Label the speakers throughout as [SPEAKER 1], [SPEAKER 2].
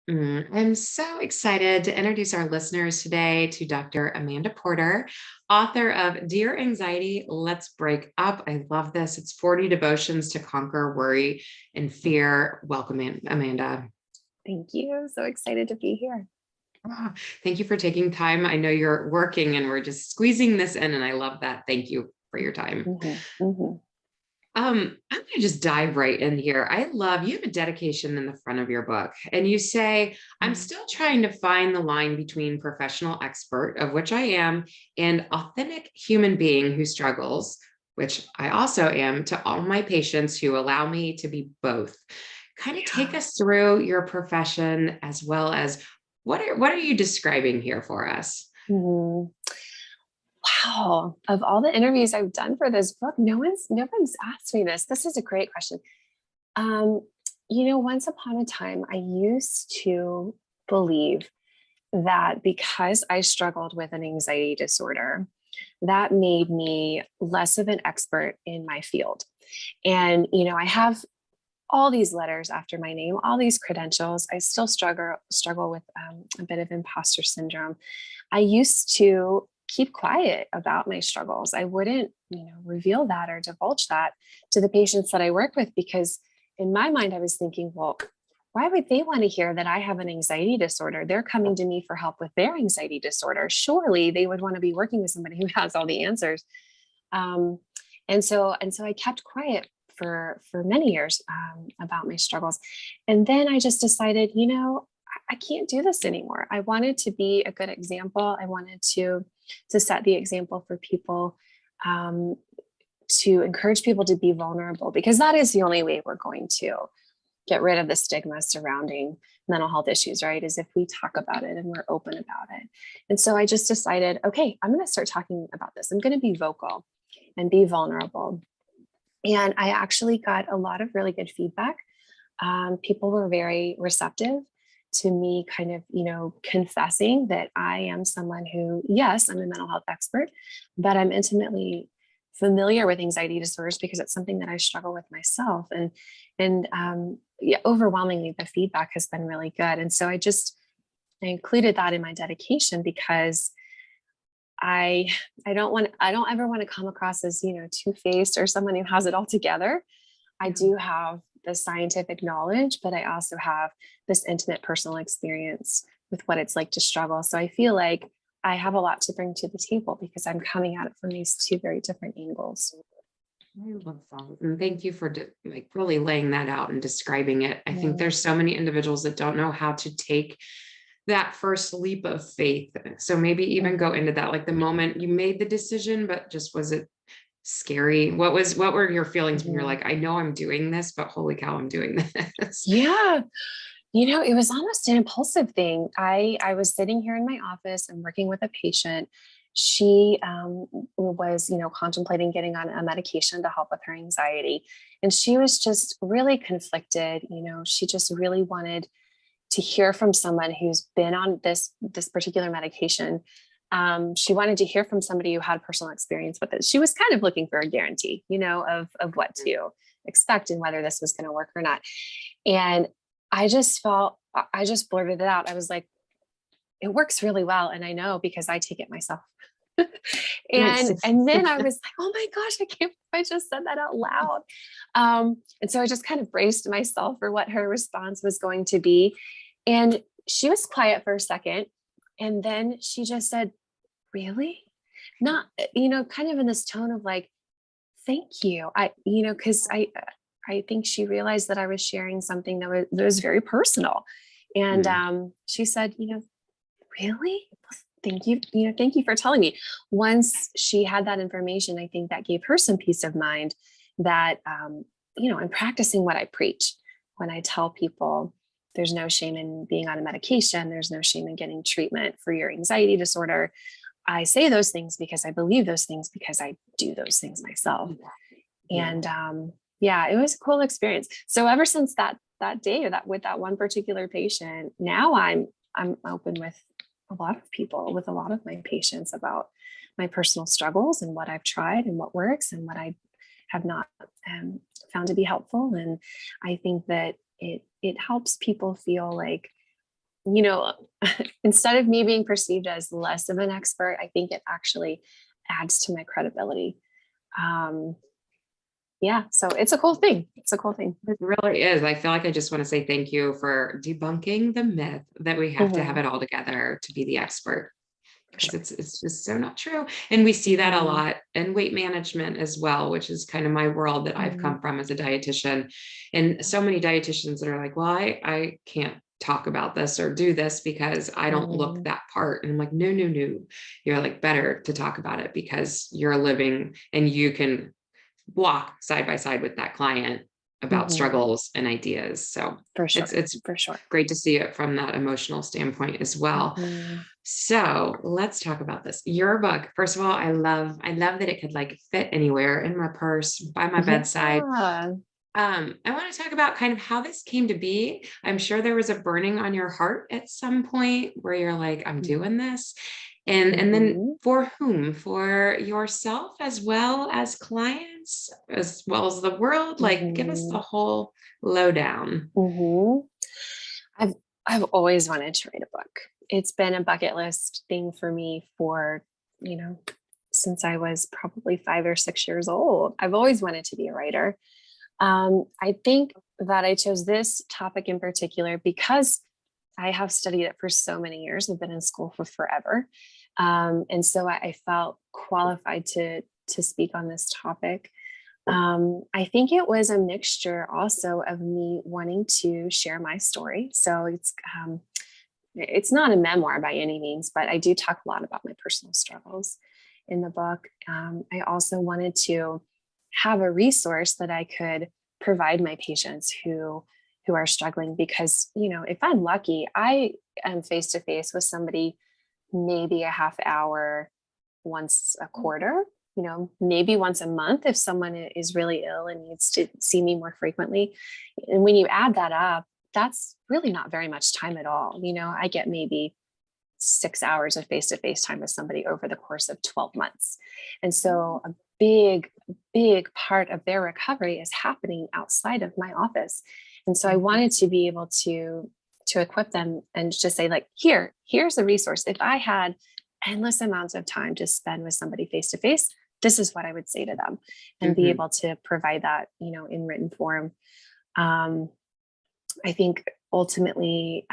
[SPEAKER 1] I'm so excited to introduce our listeners today to Dr. Amanda Porter, author of Dear Anxiety, Let's Break Up. I love this. It's 40 Devotions to Conquer Worry and Fear. Welcome in, Amanda.
[SPEAKER 2] Thank you. So excited to be here.
[SPEAKER 1] Ah, thank you for taking time. I know you're working and we're just squeezing this in, and I love that. Thank you for your time. I'm going to just dive right in here. You have a dedication in the front of your book, and you say, I'm still trying to find the line between professional expert, of which I am, and authentic human being who struggles, which I also am, to all my patients who allow me to be both. Kind of take us through your profession as well as what are you describing here for us?
[SPEAKER 2] Mhm. Wow. Of all the interviews I've done for this book, no one's asked me this. This is a great question. Um, once upon a time, I used to believe that because I struggled with an anxiety disorder, that made me less of an expert in my field. And, I have all these letters after my name, all these credentials. I still struggle with a bit of imposter syndrome. I used to keep quiet about my struggles. I wouldn't, reveal that or divulge that to the patients that I work with, because in my mind, I was thinking, well, why would they want to hear that I have an anxiety disorder? They're coming to me for help with their anxiety disorder. Surely they would want to be working with somebody who has all the answers. Um, and so I kept quiet for many years about my struggles. And then I just decided, I can't do this anymore. I wanted to be a good example. I wanted to set the example for people, um, to encourage people to be vulnerable, because that is the only way we're going to get rid of the stigma surrounding mental health issues, right? Is if we talk about it and we're open about it. And so I just decided, okay, I'm going to start talking about this. I'm going to be vocal and be vulnerable. And I actually got a lot of really good feedback. People were very receptive to me kind of, confessing that I am someone who, yes, I'm a mental health expert, but I'm intimately familiar with anxiety disorders because it's something that I struggle with myself. And overwhelmingly, the feedback has been really good. And so I included that in my dedication because I don't ever want to come across as, two-faced or someone who has it all together. I do have the scientific knowledge, but I also have this intimate personal experience with what it's like to struggle. So I feel like I have a lot to bring to the table because I'm coming at it from these two very different angles.
[SPEAKER 1] I love that. And thank you for really laying that out and describing it. I think there's so many individuals that don't know how to take that first leap of faith. So maybe even go into that, like the moment you made the decision, but just was it scary? What were your feelings when you're like, I know I'm doing this, but holy cow, I'm doing this?
[SPEAKER 2] Yeah. It was almost an impulsive thing. I was sitting here in my office and working with a patient. She was, contemplating getting on a medication to help with her anxiety. And she was just really conflicted. She just really wanted to hear from someone who's been on this particular medication. She wanted to hear from somebody who had personal experience with it. She was kind of looking for a guarantee, of what to expect and whether this was going to work or not. And I just blurted it out. I was like, it works really well. And I know because I take it myself.
[SPEAKER 1] Nice.
[SPEAKER 2] and then I was like, oh my gosh, I can't believe I just said that out loud. And so I just kind of braced myself for what her response was going to be. And she was quiet for a second. And then she just said, really? Not, kind of in this tone of like, thank you. Because I think she realized that I was sharing something that was very personal. And she said, really? Thank you for telling me. Once she had that information, I think that gave her some peace of mind that, I'm practicing what I preach when I tell people there's no shame in being on a medication. There's no shame in getting treatment for your anxiety disorder. I say those things because I believe those things because I do those things myself. And it was a cool experience. So ever since that day, or that with that one particular patient, now I'm open with a lot of people, with a lot of my patients, about my personal struggles and what I've tried and what works and what I have not found to be helpful. And I think that it helps people feel like you know, instead of me being perceived as less of an expert, I think it actually adds to my credibility. Um, yeah, so it's a cool thing. It's a cool thing.
[SPEAKER 1] It really is. I feel like I just want to say thank you for debunking the myth that we have to have
[SPEAKER 2] Mhm,
[SPEAKER 1] it all together to be the expert,
[SPEAKER 2] for
[SPEAKER 1] because
[SPEAKER 2] sure.
[SPEAKER 1] it's just so not true. And we see that a
[SPEAKER 2] Mhm,
[SPEAKER 1] lot in weight management as well, which is kind of my world that I've
[SPEAKER 2] mhm,
[SPEAKER 1] come from as a dietitian. And so many dietitians that are like, well, I can't talk about this or do this because I don't look
[SPEAKER 2] mhm,
[SPEAKER 1] that part. And I'm like, no, no, no. You're like better to talk about it because you're living and you can walk side by side with that client about
[SPEAKER 2] mhm,
[SPEAKER 1] struggles and ideas. So
[SPEAKER 2] for sure.
[SPEAKER 1] it's
[SPEAKER 2] For sure.
[SPEAKER 1] great to see it from that emotional standpoint as well.
[SPEAKER 2] Mhm.
[SPEAKER 1] So let's talk about this. Your book, first of all, I love that it could like fit anywhere in my purse, by my bedside.
[SPEAKER 2] Yeah.
[SPEAKER 1] I want to talk about kind of how this came to be. I'm sure there was a burning on your heart at some point where you're like, I'm doing this. And then
[SPEAKER 2] Mhm,
[SPEAKER 1] for whom? For yourself as well as clients, as well as the world? Like give us the
[SPEAKER 2] mhm,
[SPEAKER 1] whole lowdown.
[SPEAKER 2] mhm. I've I've always wanted to write a book. It's been a bucket list thing for me for, you know, since I was probably 5 or 6 years old. I've always wanted to be a writer. I think that I chose this topic in particular because I have studied it for so many years. I've been in school for forever, and so I felt qualified to speak on this topic. I think it was a mixture also of me wanting to share my story. So it's not a memoir by any means, but I do talk a lot about my personal struggles in the book. I also wanted to have a resource that I could provide my patients who are struggling because, you know, if I'm lucky, I am face to face with somebody maybe a half hour once a quarter, you know, maybe once a month if someone is really ill and needs to see me more frequently. And when you add that up, that's really not very much time at all. You know, I get maybe 6 hours of face to face time with somebody over the course of 12 months. And so a big part of their recovery is happening outside of my office. And so I wanted to be able to equip them and just say like, here's a resource. If I had endless amounts of time to spend with somebody face to face, this is what I would say to them and be
[SPEAKER 1] Mhm.
[SPEAKER 2] able to provide that, you know, in written form. Um, I think ultimately,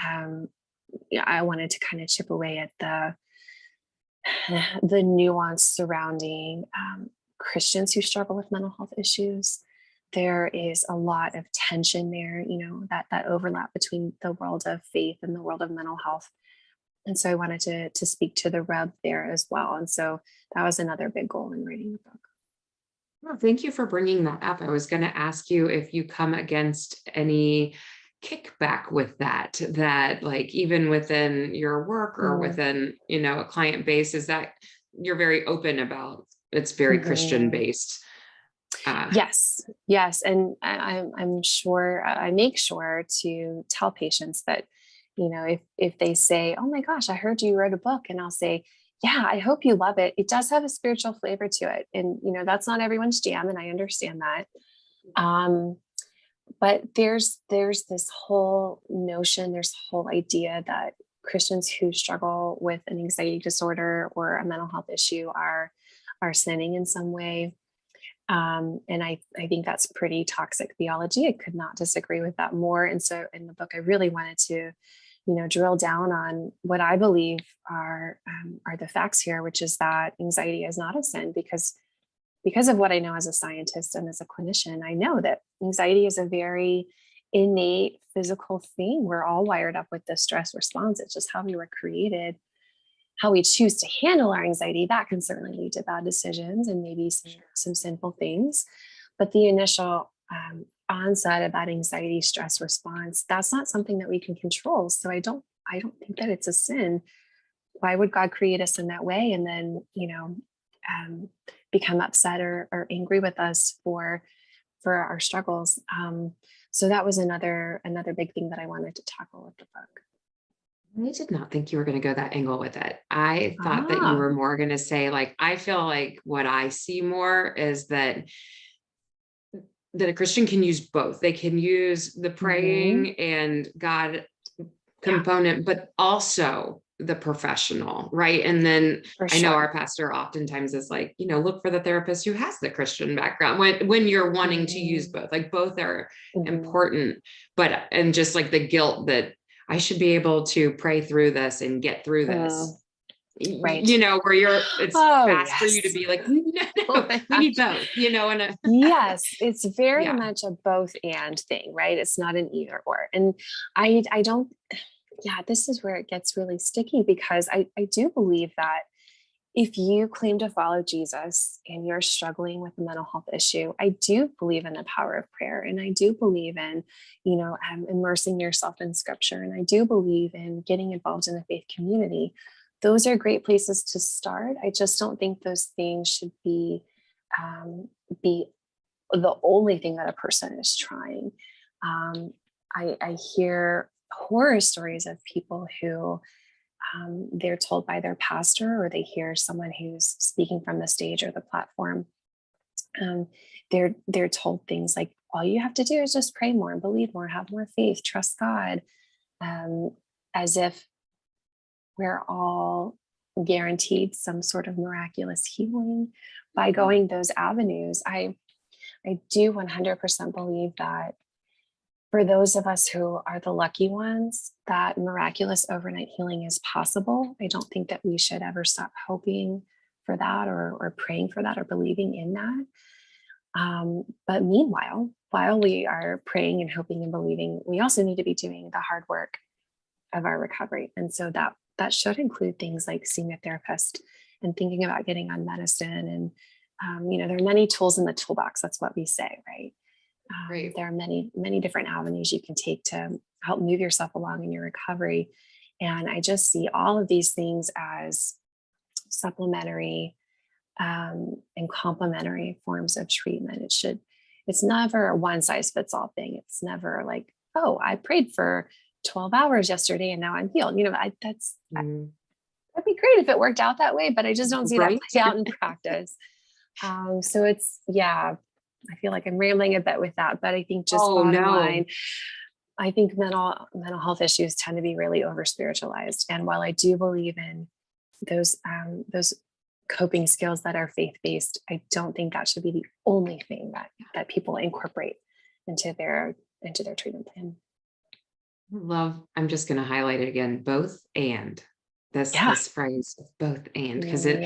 [SPEAKER 2] yeah, I wanted to kind of chip away at the nuance surrounding Christians who struggle with mental health issues. There is a lot of tension there, you know, that overlap between the world of faith and the world of mental health. And so I wanted to speak to the rub there as well. And so that was another big goal in writing the book.
[SPEAKER 1] Well, thank you for bringing that up. I was going to ask you if you come against any kickback with that, that like even within your work or
[SPEAKER 2] Mm,
[SPEAKER 1] within, you know, a client base, is that you're very open about it's very Christian
[SPEAKER 2] mhm.
[SPEAKER 1] based. Uh,
[SPEAKER 2] Yes, yes, and I'm sure I make sure to tell patients that, you know, if they say, "Oh my gosh, I heard you wrote a book," and I'll say, "Yeah, I hope you love it. It does have a spiritual flavor to it, and you know that's not everyone's jam, and I understand that." Um, but there's this whole notion, there's a whole idea that Christians who struggle with an anxiety disorder or a mental health issue are sinning in some way, and I think that's pretty toxic theology. I could not disagree with that more. And so in the book, I really wanted to, you know, drill down on what I believe are the facts here, which is that anxiety is not a sin because of what I know as a scientist and as a clinician. I know that anxiety is a very innate physical thing. We're all wired up with the stress response. It's just how we were created. How we choose to handle our anxiety, that can certainly lead to bad decisions and maybe some sinful things. But the initial onset of that anxiety stress response, that's not something that we can control. So I don't think that it's a sin. Why would God create us in that way and then, you know, um, become upset or angry with us for our struggles? So that was another big thing that I wanted to tackle with the book.
[SPEAKER 1] I did not think you were going to go that angle with it. I thought that you
[SPEAKER 2] Ah.
[SPEAKER 1] were more going to say, like, I feel like what I see more is that a Christian can use both. They can use the
[SPEAKER 2] Mhm.
[SPEAKER 1] praying and God component, but also the professional, right? And then
[SPEAKER 2] For
[SPEAKER 1] I know
[SPEAKER 2] sure.
[SPEAKER 1] our pastor oftentimes is like, look for the therapist who has the Christian background when you're wanting to use both, like both are
[SPEAKER 2] Mhm.
[SPEAKER 1] important, and just like the guilt that I should be able to pray through this and get through
[SPEAKER 2] Mm,
[SPEAKER 1] this,
[SPEAKER 2] right.
[SPEAKER 1] where it's
[SPEAKER 2] Oh,
[SPEAKER 1] fast for you to
[SPEAKER 2] yes.
[SPEAKER 1] be like, no,
[SPEAKER 2] Oh
[SPEAKER 1] no,
[SPEAKER 2] my
[SPEAKER 1] we need
[SPEAKER 2] gosh.
[SPEAKER 1] both, and
[SPEAKER 2] Yes, it's very
[SPEAKER 1] yeah,
[SPEAKER 2] much a both and thing, right? It's not an either or. And I don't, yeah, this is where it gets really sticky because I do believe that if you claim to follow Jesus and you're struggling with a mental health issue, I do believe in the power of prayer. And I do believe in, immersing yourself in scripture. And I do believe in getting involved in a faith community. Those are great places to start. I just don't think those things should um, be the only thing that a person is trying. Um, I hear horror stories of people who they're told by their pastor or they hear someone who's speaking from the stage or the platform. um, they're told things like all you have to do is just pray more and believe more, have more faith, trust God, um, as if we're all guaranteed some sort of miraculous healing by going those avenues. I do 100% believe that for those of us who are the lucky ones, that miraculous overnight healing is possible. I don't think that we should ever stop hoping for that or praying for that or believing in that. But meanwhile, while we are praying and hoping and believing, we also need to be doing the hard work of our recovery. And so that should include things like seeing a therapist and thinking about getting on medicine. And there are many tools in the toolbox. That's what we say, right?
[SPEAKER 1] right.
[SPEAKER 2] There are many different avenues you can take to help move yourself along in your recovery. And I just see all of these things as supplementary and complementary forms of treatment. It's never a one size fits all thing. It's never like, oh, I prayed for 12 hours yesterday and now I'm healed.
[SPEAKER 1] Mm,
[SPEAKER 2] That'd be great if it worked out that way, but I just don't see that
[SPEAKER 1] right.
[SPEAKER 2] play out in practice. So yeah, I feel like I'm rambling a bit with that, but I think just
[SPEAKER 1] Oh
[SPEAKER 2] bottom
[SPEAKER 1] no.
[SPEAKER 2] line, I think mental health issues tend to be really over spiritualized. And while I do believe in those coping skills that are faith based, I don't think that should be the only thing that people incorporate into their treatment plan.
[SPEAKER 1] Love, I'm just going to highlight it again, both and
[SPEAKER 2] Yeah.
[SPEAKER 1] this phrase, both and, because man,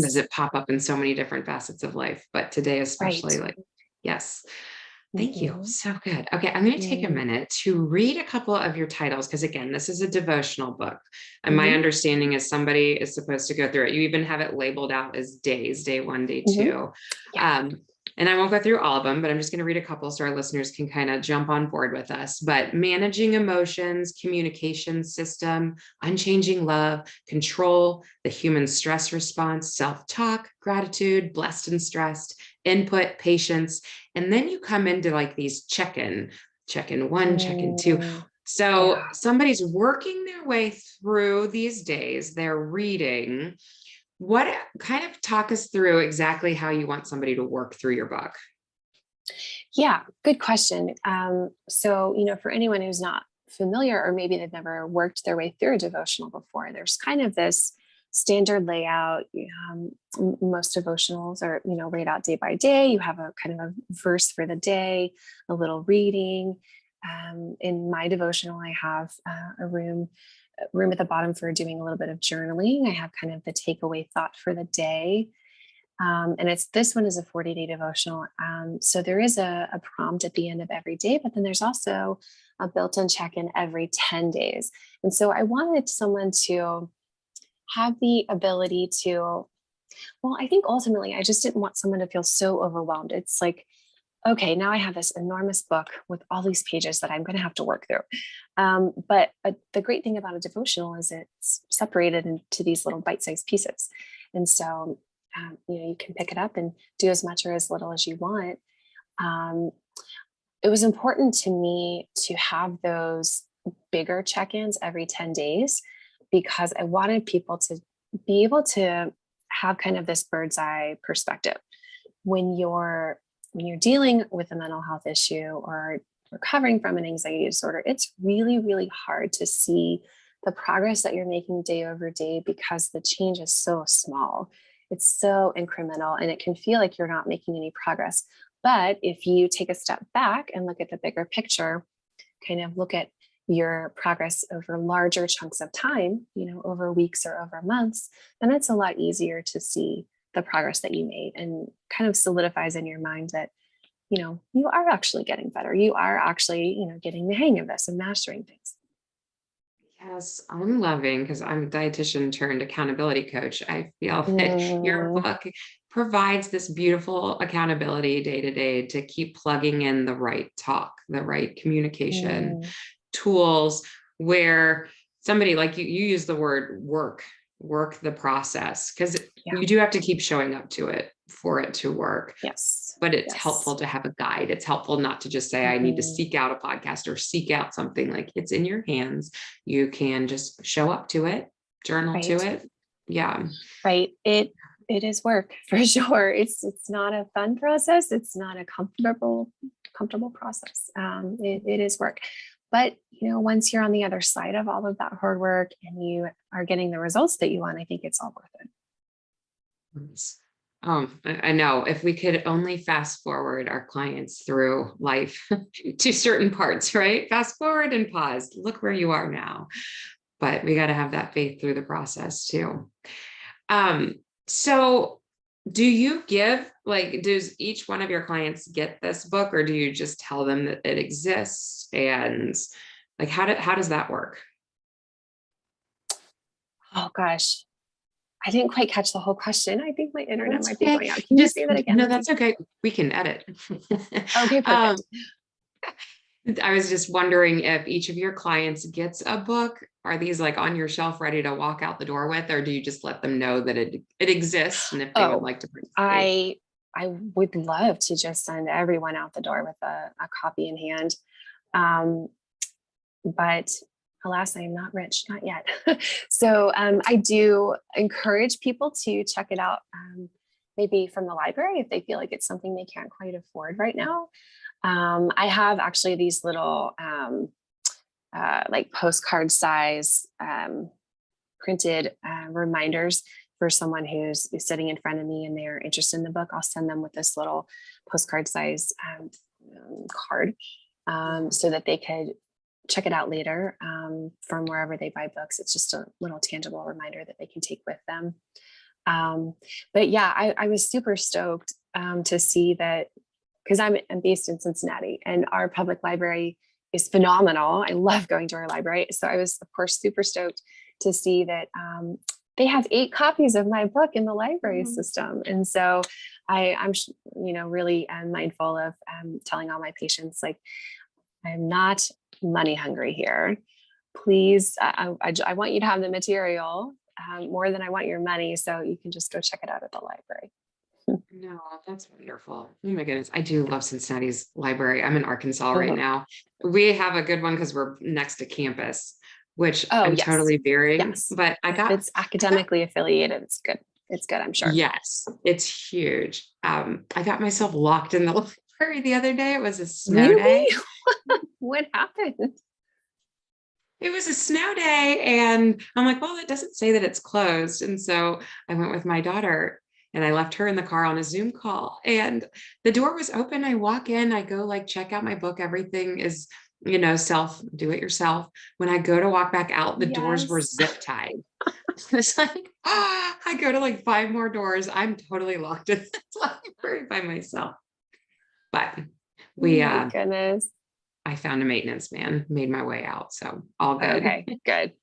[SPEAKER 1] does
[SPEAKER 2] Yes.
[SPEAKER 1] it pop up in so many different facets of life, but today
[SPEAKER 2] Right.
[SPEAKER 1] especially, like, yes. Thank you.
[SPEAKER 2] Mhm.
[SPEAKER 1] So good. Okay. I'm going to take a
[SPEAKER 2] Mm.
[SPEAKER 1] minute to read a couple of your titles because, again, this is a devotional book. And my
[SPEAKER 2] Mhm.
[SPEAKER 1] understanding is somebody is supposed to go through it. You even have it labeled out as days, day one, day
[SPEAKER 2] Mhm.
[SPEAKER 1] two.
[SPEAKER 2] Yeah.
[SPEAKER 1] And I won't go through all of them, but I'm just going to read a couple so our listeners can kind of jump on board with us. But managing emotions, communication system, unchanging love, control, the human stress response, self talk, gratitude, blessed and stressed, input, patience. And then you come into like these check in one, check in two.
[SPEAKER 2] Mm.
[SPEAKER 1] So
[SPEAKER 2] Yeah.
[SPEAKER 1] somebody's working their way through these days, they're reading. What kind of talk us through exactly how you want somebody to work through your book?
[SPEAKER 2] Yeah, good question. So, for anyone who's not familiar, or maybe they've never worked their way through a devotional before, there's kind of this standard layout. Most devotionals are, laid out day by day. You have a kind of a verse for the day, a little reading. In my devotional, I have a room at the bottom for doing a little bit of journaling. I have kind of the takeaway thought for the day, and this one is a 40-day devotional. So there is a prompt at the end of every day, but then there's also a built-in check-in every 10 days. And so I wanted someone to have the ability to, well, I think ultimately I just didn't want someone to feel so overwhelmed. It's like, okay, now I have this enormous book with all these pages that I'm going to have to work through. But the great thing about a devotional is it's separated into these little bite-sized pieces. And so, you can pick it up and do as much or as little as you want. Um, it was important to me to have those bigger check-ins every 10 days because I wanted people to be able to have kind of this bird's eye perspective when you're dealing with a mental health issue or recovering from an anxiety disorder, it's really, really hard to see the progress that you're making day over day because the change is so small. It's so incremental and it can feel like you're not making any progress. But if you take a step back and look at the bigger picture, kind of look at your progress over larger chunks of time, over weeks or over months, then it's a lot easier to see the progress that you made and kind of solidifies in your mind that, you are actually getting better. You are actually, getting the hang of this and mastering things.
[SPEAKER 1] Yes, I'm loving because I'm a dietitian turned accountability coach. I feel that your
[SPEAKER 2] Mm,
[SPEAKER 1] book provides this beautiful accountability day to day to keep plugging in the right talk, the right communication
[SPEAKER 2] mm,
[SPEAKER 1] tools where somebody like you use the word work the process because
[SPEAKER 2] yeah.
[SPEAKER 1] you do have to keep showing up to it for it to work.
[SPEAKER 2] Yes.
[SPEAKER 1] But it's helpful
[SPEAKER 2] Yes.
[SPEAKER 1] to have a guide. It's helpful not to just say, I need to
[SPEAKER 2] Mhm.
[SPEAKER 1] seek out a podcast or seek out something. Like it's in your hands. You can just show up to it, journal to
[SPEAKER 2] Right.
[SPEAKER 1] it. Yeah.
[SPEAKER 2] Right. It is work for sure. It's not a fun process. It's not a comfortable process. It is work. But once you're on the other side of all of that hard work and you are getting the results that you want, I think it's all worth it.
[SPEAKER 1] Yes. I know if we could only fast forward our clients through life to certain parts, right? Fast forward and pause. Look where you are now. But we got to have that faith through the process too. Um, so do you does each one of your clients get this book or do you just tell them that it exists? And like, how does that work?
[SPEAKER 2] Oh gosh, I didn't quite catch the whole question. I think my
[SPEAKER 1] Oh,
[SPEAKER 2] internet
[SPEAKER 1] that's
[SPEAKER 2] might be
[SPEAKER 1] okay.
[SPEAKER 2] going out. Can you
[SPEAKER 1] Just,
[SPEAKER 2] say that again,
[SPEAKER 1] no,
[SPEAKER 2] Lindsay?
[SPEAKER 1] that's okay. We can edit.
[SPEAKER 2] Okay,
[SPEAKER 1] um,
[SPEAKER 2] perfect.
[SPEAKER 1] I was just wondering if each of your clients gets a book. Are these like on your shelf ready to walk out the door with, or do you just let them know that it exists and if they would
[SPEAKER 2] Oh,
[SPEAKER 1] like to participate?
[SPEAKER 2] I would love to just send everyone out the door with a copy in hand. Um, but alas, I am not rich, not yet. So I do encourage people to check it out, maybe from the library if they feel like it's something they can't quite afford right now. I have actually these little like postcard size printed reminders for someone who's sitting in front of me and they're interested in the book. I'll send them with this little postcard size card so that they could check it out later from wherever they buy books. It's just a little tangible reminder that they can take with them. Um, but yeah, I was super stoked to see that because I'm based in Cincinnati and our public library is phenomenal. I love going to our library. So I was, of course, super stoked to see that they have 8 copies of my book in the library
[SPEAKER 1] Mhm.
[SPEAKER 2] system. And so I'm, really mindful of telling all my patients, like, I'm not money hungry here. Please, I want you to have the material more than I want your money. So you can just go check it out at the library.
[SPEAKER 1] No, that's wonderful. Oh my goodness. I do love Cincinnati's library. I'm in Arkansas right
[SPEAKER 2] Mhm.
[SPEAKER 1] now. We have a good one because we're next to campus, which
[SPEAKER 2] Oh,
[SPEAKER 1] I'm
[SPEAKER 2] yes.
[SPEAKER 1] totally veering,
[SPEAKER 2] Yes.
[SPEAKER 1] but
[SPEAKER 2] If it's
[SPEAKER 1] I got,
[SPEAKER 2] academically affiliated, it's good. It's good, I'm sure.
[SPEAKER 1] yes, it's huge. I got myself locked in the library the other day. It was a snow
[SPEAKER 2] Really?
[SPEAKER 1] day.
[SPEAKER 2] What happened?
[SPEAKER 1] It was a snow day. And I'm like, well, it doesn't say that it's closed. And so I went with my daughter and I left her in the car on a Zoom call. And the door was open. I walk in, I go like check out my book. Everything is, self, do it yourself. When I go to walk back out, the doors were
[SPEAKER 2] Yes.
[SPEAKER 1] zip tied. It's like, I go to like 5 more doors. I'm totally locked in the library by myself. But
[SPEAKER 2] Oh
[SPEAKER 1] we
[SPEAKER 2] my goodness.
[SPEAKER 1] I found a maintenance man, made my way out. So all good.
[SPEAKER 2] Okay, good.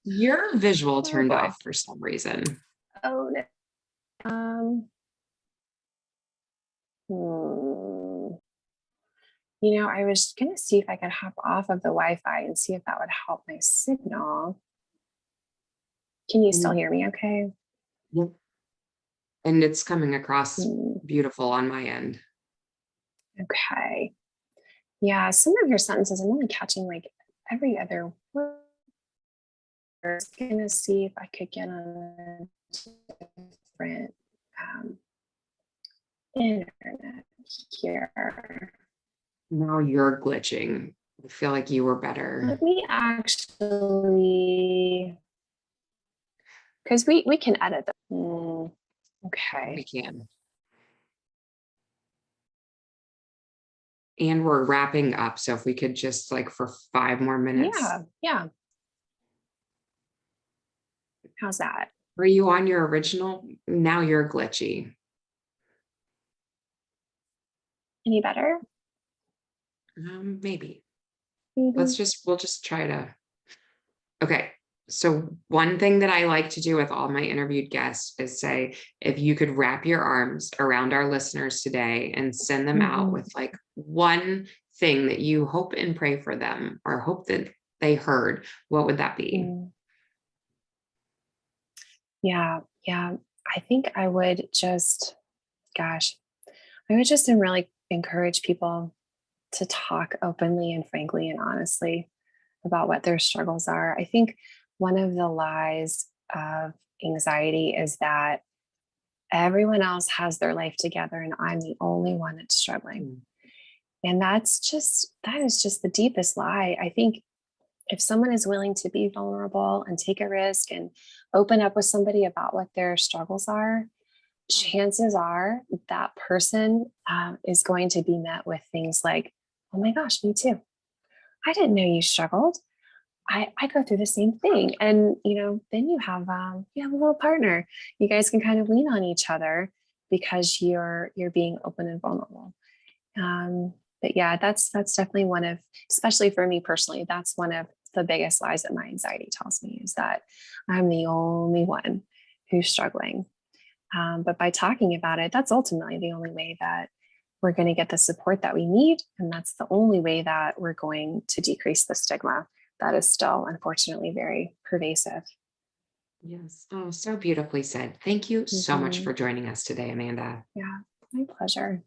[SPEAKER 1] Your visual
[SPEAKER 2] Oh
[SPEAKER 1] turned
[SPEAKER 2] boy.
[SPEAKER 1] off for some reason.
[SPEAKER 2] Oh no. Um, hmm. I was gonna see if I could hop off of the Wi-Fi and see if that would help my signal. Can you still
[SPEAKER 1] And,
[SPEAKER 2] hear me okay?
[SPEAKER 1] yep, and it's coming across
[SPEAKER 2] Hmm,
[SPEAKER 1] beautiful on my end.
[SPEAKER 2] okay. Yeah, some of your sentences I'm only catching like every other word. I was gonna see if I could get on a different um, internet here.
[SPEAKER 1] Now you're glitching. I feel like you were better.
[SPEAKER 2] Let me actually, because we can edit them.
[SPEAKER 1] We
[SPEAKER 2] Okay.
[SPEAKER 1] can. And we're wrapping up. So if we could just like for 5 more minutes.
[SPEAKER 2] Yeah. Yeah. How's that?
[SPEAKER 1] Were you on your original? Now you're glitchy.
[SPEAKER 2] Any better?
[SPEAKER 1] Maybe.
[SPEAKER 2] Maybe.
[SPEAKER 1] We'll just try to. Okay. So one thing that I like to do with all my interviewed guests is say, if you could wrap your arms around our listeners today and send them out
[SPEAKER 2] Mhm.
[SPEAKER 1] with like one thing that you hope and pray for them or hope that they heard, what would that be?
[SPEAKER 2] Mm. Yeah. Yeah. I think I would just, gosh, I would just really encourage people to talk openly and frankly and honestly about what their struggles are. I think one of the lies of anxiety is that everyone else has their life together and I'm the only one that's struggling.
[SPEAKER 1] Mm,
[SPEAKER 2] And that is just the deepest lie. I think if someone is willing to be vulnerable and take a risk and open up with somebody about what their struggles are, chances are that person is going to be met with things like, oh my gosh, me too. I didn't know you struggled. I go through the same thing. And, then you have a little partner. You guys can kind of lean on each other because you're being open and vulnerable. But yeah, that's definitely one of, especially for me personally, that's one of the biggest lies that my anxiety tells me is that I'm the only one who's struggling. But by talking about it, that's ultimately the only way that we're going to get the support that we need. And that's the only way that we're going to decrease the stigma that is still, unfortunately, very pervasive.
[SPEAKER 1] yes. Oh, so beautifully said. Thank you so much
[SPEAKER 2] Mhm.
[SPEAKER 1] for joining us today, Amanda.
[SPEAKER 2] Yeah, my pleasure.